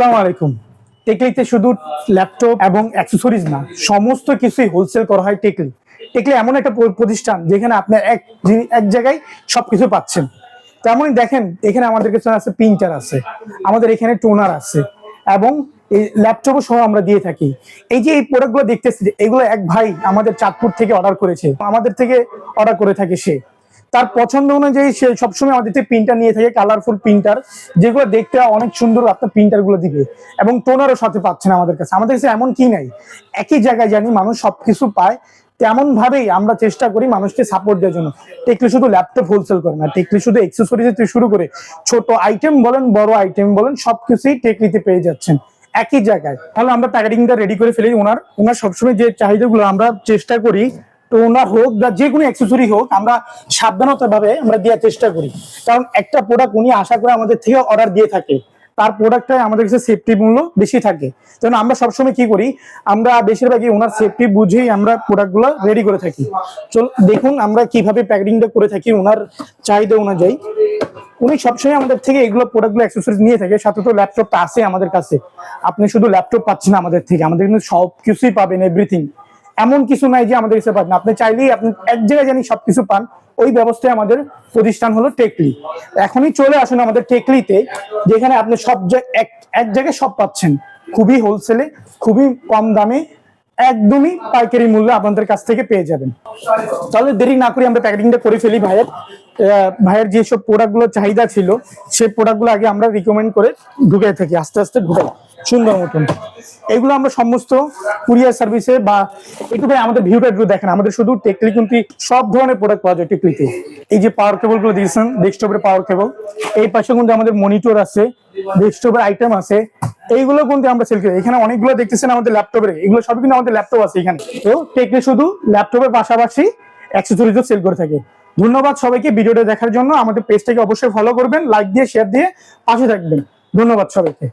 আসসালামু আলাইকুম। টেকলিতে শুধু ল্যাপটপ এবং অ্যাক্সেসরিজ না, সমস্ত কিছুই হোলসেল করা হয় টেকলি। টেকলি এমন একটা প্রতিষ্ঠান যেখানে আপনি এক জায়গায় সবকিছু পাচ্ছেন। তেমনই দেখেন, এখানে আমাদের কাছে আছে প্রিন্টার আছে, আমাদের এখানে টোনার আছে এবং এই ল্যাপটপও সহ আমরা দিয়ে থাকি। এই যে এই প্রোডাক্টগুলো দেখতেছি, এগুলো এক ভাই আমাদের চাঁদপুর থেকে অর্ডার করেছে, আমাদের থেকে অর্ডার করে থাকে সে। তার পছন্দ অনুযায়ী সে সবসময় আমাদের থেকে প্রিন্টার নিয়ে থাকে, কালারফুল প্রিন্টার, যেগুলো দেখতে অনেক সুন্দর আপনার প্রিন্টার গুলো দিবে। এবং টোনারও সাথে পাচ্ছেন আমাদের কাছে। আমাদের কাছে এমন কি নাই, একই জায়গায় জানি মানুষ সবকিছু পায়, তেমন ভাবেই আমরা চেষ্টা করি মানুষকে সাপোর্ট দেওয়ার জন্য। টেকলি শুধু ল্যাপটপ হোলসেল করে না, টেকলি শুধু এক্সেসরিজ থেকে শুরু করে ছোট আইটেম বলেন, বড় আইটেম বলেন, সবকিছুই টেকলিতে পেয়ে যাচ্ছেন একই জায়গায়। তাহলে আমরা প্যাকেটিংটা রেডি করে ফেলি। ওনার সবসময় যে চাহিদাগুলো আমরা চেষ্টা করি, টোনার হোক বা যে কোনো অ্যাক্সেসরি হোক, আমরা সাবধানতা ভাবে আমরা দেওয়ার চেষ্টা করি। কারণ একটা প্রোডাক্ট উনি আশা করে আমাদের থেকে অর্ডার দিয়ে থাকে, তার প্রোডাক্টটাই আমাদের কাছে সেফটি মূল্য বেশি থাকে। কারণ আমরা সবসময় কি করি, আমরা বেশিরভাগই ওনার সেফটি বুঝেই আমরা প্রোডাক্টগুলো রেডি করে থাকি। চল দেখুন আমরা কিভাবে প্যাকেটিংটা করে থাকি ওনার চাহিদা অনুযায়ী। উনি সবসময় আমাদের থেকে এগুলো প্রোডাক্টগুলো অ্যাক্সেসরিজ নিয়ে থাকে। সাথে তো ল্যাপটপটা আছে আমাদের কাছে। আপনি শুধু ল্যাপটপ পাচ্ছেন আমাদের থেকে, আমাদের কিন্তু সবকিছুই পাবেন, এভরিথিং। এমন কিছু নাই যে আমাদের কাছে পাবেন, আপনি চাইলেই আপনি এক জায়গায় জানি সবকিছু পান। ওই ব্যবস্থায় আমাদের প্রতিষ্ঠান হলো টেকলি। এখনই চলে আসুন আমাদের টেকলিতে, যেখানে আপনি এক জায়গায় সব পাচ্ছেন, খুবই হোলসেলে, খুবই কম দামে, একদমই পাইকারি মূল্যে আপনাদের কাছ থেকে পেয়ে যাবেন। তাহলে দেরি না করে আমরা প্যাকেটিংটা করে ফেলি। ভাইয়ের যেসব প্রোডাক্টগুলো চাহিদা ছিল, সেই প্রোডাক্টগুলো আগে আমরা রিকমেন্ড করে ঢুকে থাকি, আস্তে আস্তে ঢুকাই সুন্দর মতন। এগুলো আমরা সমস্ত কুরিয়ার সার্ভিসে বা একটু ভাই আমাদের ভিউটা একটু দেখেন। আমাদের শুধু টেকলি কিন্তু সব ধরনের প্রোডাক্ট পাওয়া যায় টেকলিতে। এই যে পাওয়ার কেবল গুলো দিয়েছেন, ডেস্কটপের পাওয়ার কেবল, এই পাশে কিন্তু আমাদের মনিটর আছে, ডেস্কটপের আইটেম আছে, এইগুলো কিন্তু আমরা সেল করি। এখানে অনেকগুলো দেখতেছেন আমাদের ল্যাপটপের, এগুলো সবই কিন্তু আমাদের ল্যাপটপ আছে এখানে। তো টেকলি শুধু ল্যাপটপের পাশাপাশি অ্যাক্সেসরিজও সেল করে থাকে। ধন্যবাদ সবাইকে ভিডিওটা দেখার জন্য। আমাদের পেজটাকে অবশ্যই ফলো করবেন, লাইক দিয়ে শেয়ার দিয়ে পাশে থাকবেন। ধন্যবাদ সবাইকে।